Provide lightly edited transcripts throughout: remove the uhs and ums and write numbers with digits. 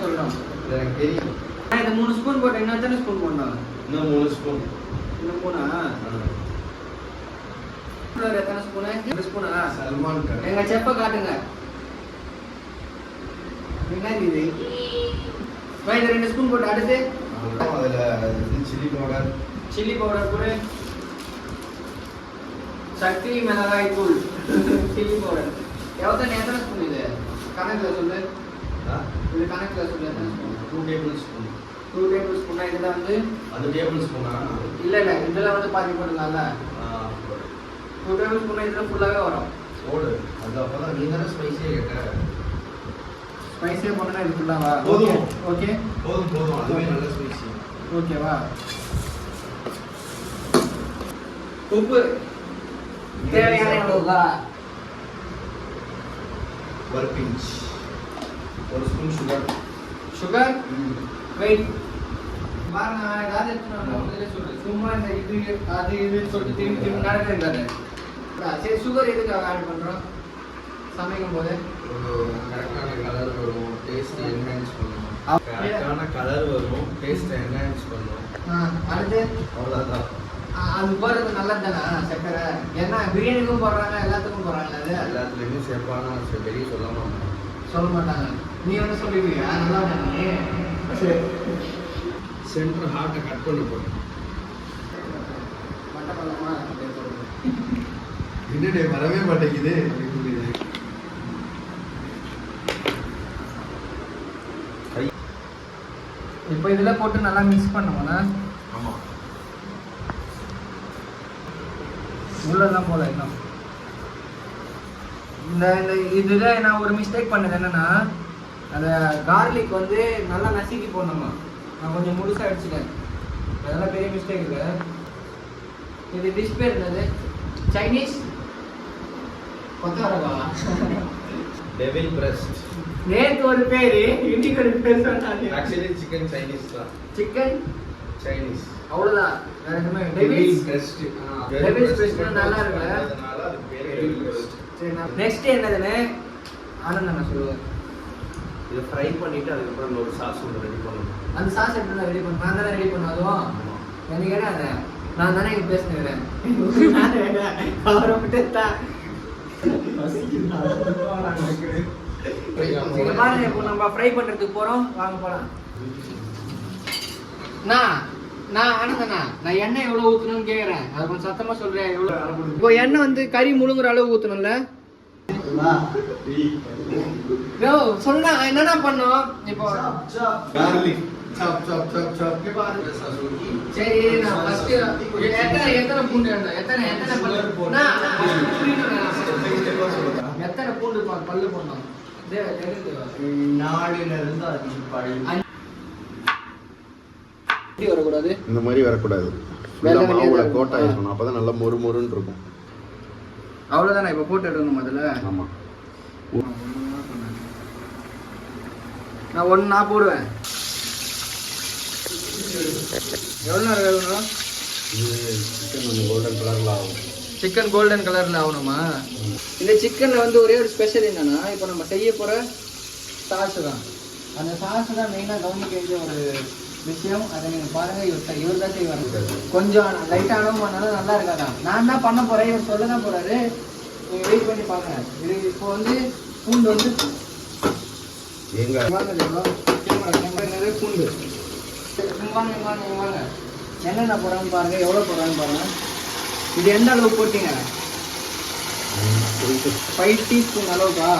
சொல்றோம். எனக்கு தெரியும். இது 3 ஸ்பூன் போட்டு இன்னும் எத்தனை ஸ்பூன் போடணும்? இன்னும் 3 ஸ்பூன். இன்னும் 3ஆ? எத்தனை ஸ்பூனு? 2 ஸ்பூனா? சல்மான் கான். எங்க செப்ப காட்டுங்க. என்ன இது? இது 2 ஸ்பூன் போட்டு அடுத்து அதுல சில்லி பவுடர். சில்லி பவுடர் போடு. சக்தி மிளகாய் தூள். Chilli powder. எத்தனை ஸ்பூன் இது? கணக்குல சொல்லு. இது கணக்குல சொல்லு. 2 டேபிள் ஸ்பூன். 2 டேபிள் ஸ்பூனா இதுல வந்து அது டேபிள் ஸ்பூனா? இல்ல இதுல வந்து பாதி போடலாம்ல. 2 டேபிள் ஸ்பூனா இதுல ஃபுல்லாவே வரும். போடு. அது அப்பதான் நீ தான ஸ்பைசியா கேட்ட. ஸ்பைசியா போட்டா இது ஃபுல்லாவா? போதும். ஓகே. போதும். அதுவே நல்ல ஸ்பைசி. ஓகேவா? உப்பு தேவையான அளவுக்கு. ஒரு பிஞ்ச். 1 spoon sugar. வெயிட் பாருங்க, ஏதாவது முதல்ல சொல்றேன். சும்மா இந்த இது அது இதுன்னு சொல்லிட்டு திரும்பி நடக்கிறது. சரி, சுகர் எதுக்காக ஆட் பண்றோம்? சமைக்கும் போது கரெக்டான கலர் வரும், டேஸ்ட் என்ஹான்ஸ் பண்ணும். கரெக்டான கலர் வரும், டேஸ்ட் என்ஹான்ஸ் பண்ணும். அடுத்து அவ்வளோதான். அது போடுறது நல்லது தானே சக்கரை? ஏன்னா பிரியாணிக்கும் போடுறாங்க, எல்லாத்துக்கும் போடுறாங்க. அது எல்லாத்துலேயுமே சேர்ப்பானா வெளியே சொல்ல மாட்டாங்க. நீ வந்து சொல்லிடுவியா? நல்லா பண்ணி. சரி, சென்டர் ஹார்ட்டை கட் பண்ணி போடு. மட்டை பண்ணலாமா? என்னடே வரவே மாட்டேங்குது. இப்போ இதுல போட்டு நல்லா மிக்ஸ் பண்ணுவோம்னா. ஆமா, உள்ளதான் போல இன்னும். இந்த இதுல நான் ஒரு மிஸ்டேக் பண்ணது என்னன்னா, அந்த கார்லிக் வந்து நல்லா நசுக்கி போடணுமா. நான் கொஞ்சம் முழுசா அடிச்சுட்டேன். அதெல்லாம் பெரிய மிஸ்டேக் இல்லை. இது டிஷ் பேர் என்னது? சைனீஸ் கொத்தவரவா? Devil breast. நேத்து ஒரு பேரு, இன்னைக்கு ஒரு பேர் சொன்னாங்க. ஆக்சுவலி சிக்கன் சைனீஸ் தான். சிக்கன் சைனீஸ் அவ்வளவுதான். வேற எதுவுமே டெவில் பிரஸ்ட். டெவில் பிரஸ்ட் நல்லா இருக்குல்ல? அதனால அது பேர் டெவில் பிரஸ்ட். சரி, நெக்ஸ்ட் என்னதுன்னு ஆனந்த் நான் சொல்லுவேன். இதை ஃப்ரை பண்ணிட்டு அதுக்கப்புறம் ஒரு சாஸ் ஒன்று ரெடி பண்ணணும். அந்த சாஸ் எப்படி ரெடி பண்ண? நான் தானே ரெடி பண்ண. அதுவும் எனக்கு கேட்டா நான் தானே இங்கே பேசுனேன். அவரை விட்டு பாருங்க, இப்போ நம்ம ஃப்ரை பண்றதுக்கு போறோம். வாங்க போலாம். நான் ஆனந்தண்ணா, நான் எண்ணெய் எவ்வளவு ஊத்தணும்னு கேக்குறேன். அது கொஞ்சம் சத்தமா சொல்றேன். எவ்வளவு இப்போ எண்ணெய் வந்து கறி முழுங்குற அளவு ஊத்தணும்ல? சொன்னா என்னென்ன பண்ணோம் இப்போ? garlic chop chop chop chop ke baad சரி, நான் ஃபர்ஸ்ட் எத்தனை பூண்டு வேணும்? எத்தனை பல்லு போடணும்? எத்தனை பூண்டு பல்லு போடணும்? 4 இருந்து 5 பல்லு. வரக்கூடாது, இந்த மாதிரி வரக்கூடாது. மாவுல கோட்டா இருக்கணும், அப்பதான் நல்லா மொறு மொறுன்னு இருக்கும். அவ்வளவுதானே. இப்ப போட்டு எடுக்கணும் முதல்ல. ஆமா, நான் ஒண்ணா போடுவேன். எவ்வளோ நேரம் வேணும்னா? சிக்கன் கொஞ்சம் கோல்டன் கலர்ல ஆகும். சிக்கன் கோல்டன் கலர்ல ஆகணுமா? இந்த சிக்கன்ல வந்து ஒரே ஒரு ஸ்பெஷல் என்னன்னா, இப்போ நம்ம செய்ய போற சாஸ் தான். அந்த சாஸ் தான் மெயினாக கவனிக்க வேண்டிய ஒரு விஷயம். அதை நீங்க பாருங்க. இவர் தான் செய்வாங்க. கொஞ்சம் லைட்டாக அளவு பண்ணாலும் நல்லா இருக்காதான். நான் தான் பண்ண போறேன், இவர் சொல்ல தான் போறாரு. நீங்க வெயிட் பண்ணி பாருங்க. இது இப்போ வந்து பூண்டு வந்து நிறைய பூண்டு வாங்க. என்னென்ன போடுறான்னு பாருங்க, எவ்வளோ போடுறான்னு பாருங்க. இது எந்த அளவு போட்டீங்க? 5 டீஸ்பூன் அளவுக்கா?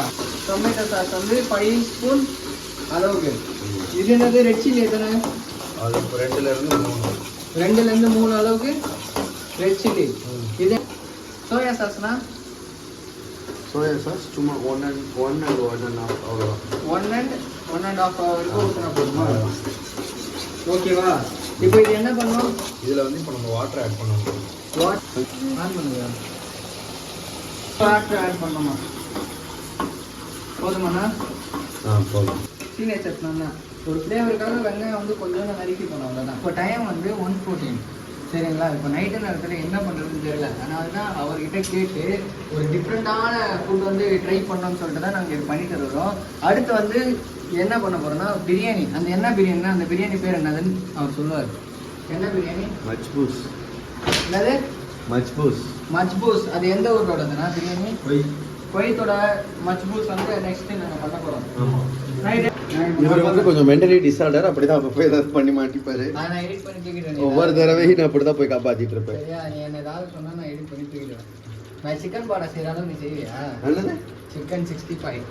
டொமேட்டோ சாஸ் வந்து 5 ஸ்பூன் அளவுக்கு. இது என்னது? ரெட் சில்லி எத்தனை? 2 to 3 அளவுக்கு ரெட் சில்லி. இது சோயா சாஸ்னா? சோயா சாஸ் சும்மா 1 and 1.5 அவ்வளோதான். 1 and 1.5 வரைக்கும் ஊற்றினா போதுமா? ஓகேவா? இப்போ இது என்ன பண்ணணும்? இதில் வந்து இப்போ நம்ம வாட்டர் ஆட் பண்ணணும். வாட்டர் ஆட் பண்ணணுமா? போதுமாண்ணா? போதும். டீனேஜ் சட்னா ஒரு ஃப்ளேவருக்காக வெங்காயம் வந்து கொஞ்சம் நறுக்கி போனோம். அவ்வளோதான். இப்போ டைம் வந்து 1:14. சரிங்களா? இப்போ நைட்டு நேரத்தில் என்ன பண்ணுறதுன்னு தெரியல. அதனால தான் அவர்கிட்ட கேட்டு ஒரு டிஃப்ரெண்ட்டான ஃபுட் வந்து ட்ரை பண்ணோம்னு சொல்லிட்டு தான் நாங்கள் இது பண்ணிட்டு இருக்கிறோம். அடுத்து வந்து என்ன பண்ண போகிறோம்னா பிரியாணி. அந்த என்ன பிரியாணினா அந்த பிரியாணி பேர் என்னதுன்னு அவர் சொல்லுவார். என்ன பிரியாணி? மஜ்பூஸ். என்னது? மஜ்பூஸ். மஜ்பூஸ். அது எந்த ஊரோடதுன்னா பிரியாணி? குவைத்தோட மஜ்பூஸ் வந்து நெக்ஸ்ட் நாங்கள் பண்ண போகிறோம். இவர் வந்து கொஞ்சம் மென்டலி டிஸார்டர், அப்படிதான் அப்பப்போ ஏதாவது பண்ணி மாட்டிப்பாரு. நான் எடிட் பண்ணி தூக்கிடுவேன். ஒவ்வொரு தடவையும் நான் அப்படிதான் போய் காப்பாத்திட்டு இருப்பேன். சரியா? நீ என்ன ஏதாவது சொன்னா நான் எடிட் பண்ணி தூக்கிடுவேன். நான் சிக்கன் பாடா செய்யறாலும் நீ செய்வியா? நல்லது. சிக்கன் 65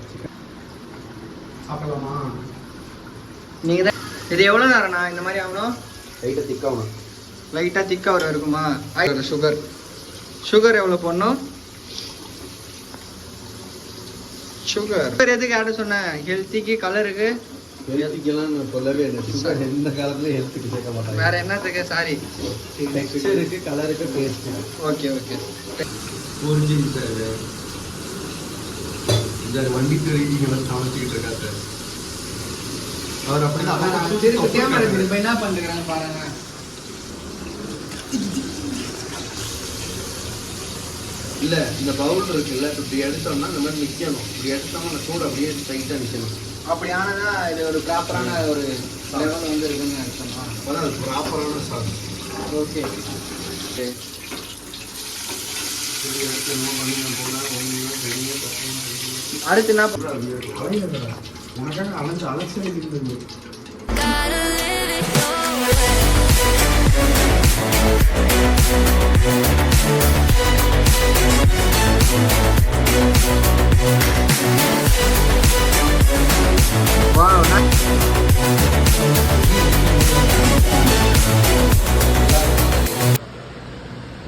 சாப்பிடலாமா? நீங்க தான் இது எவ்வளோ நேரம்ண்ணா இந்த மாதிரி ஆகணும்? லைட்டாக திக்காகணும். லைட்டாக திக்காக வர இருக்குமா? சுகர் சுகர் எவ்வளோ போடணும்? சுகர் எதுக்கு ஆட சொன்னேன்? ஹெல்த்திக்கு, கலருக்கு. ஹெல்த்துக்கெல்லாம் நான் சொல்லவே இல்லை. சுகர் எந்த காலத்துலையும் ஹெல்த்துக்கு சேர்க்க மாட்டாங்க. வேற என்னத்துக்கு? சாரி, டெக்ஸ்சருக்கு, கலருக்கு, taste. Okay okay. Original sir. இந்த வண்டி தெரிவிக்கலாம் சமைச்சிக்கிட்டு இருக்கா சார். அவர் அப்படிதான் கேமரா இப்போ என்ன பண்ணுறாங்க பாருங்க. இல்லை, இந்த பவுல் இருக்குல்ல, இப்படி எடுத்தோம்னா இந்த மாதிரி நிற்கணும். இப்படி எடுத்தோம்னா அந்த சூடு அப்படியே டைட்டாக நிற்கணும். அப்படி ஆனதா இது ஒரு ப்ராப்பரான ஒரு லெவல் வந்து இருக்குன்னு அர்த்தமா? அதான் அது ப்ராப்பரான சாதம். ஓகே. அடுத்து என்ன உனக்காக அலைச்சு இருந்தது. Wow,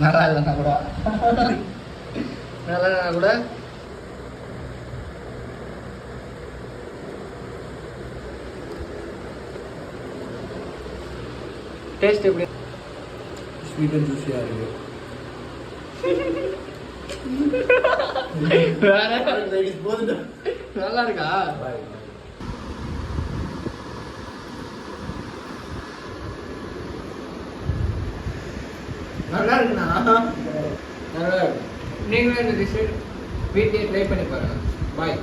நல்லா இல்லைன்னா கூட நல்லா இல்லைன்னா கூட டேஸ்ட் எப்படி? ஸ்வீட் அண்ட் ஜூஸியாக இருக்கு. நல்லா இருக்கா? நல்லா இருக்குண்ணா. நல்லா இருக்கு. நீங்களும் இந்த டிஷ் வீட்லேயே ட்ரை பண்ணி பாருங்க. பாய்.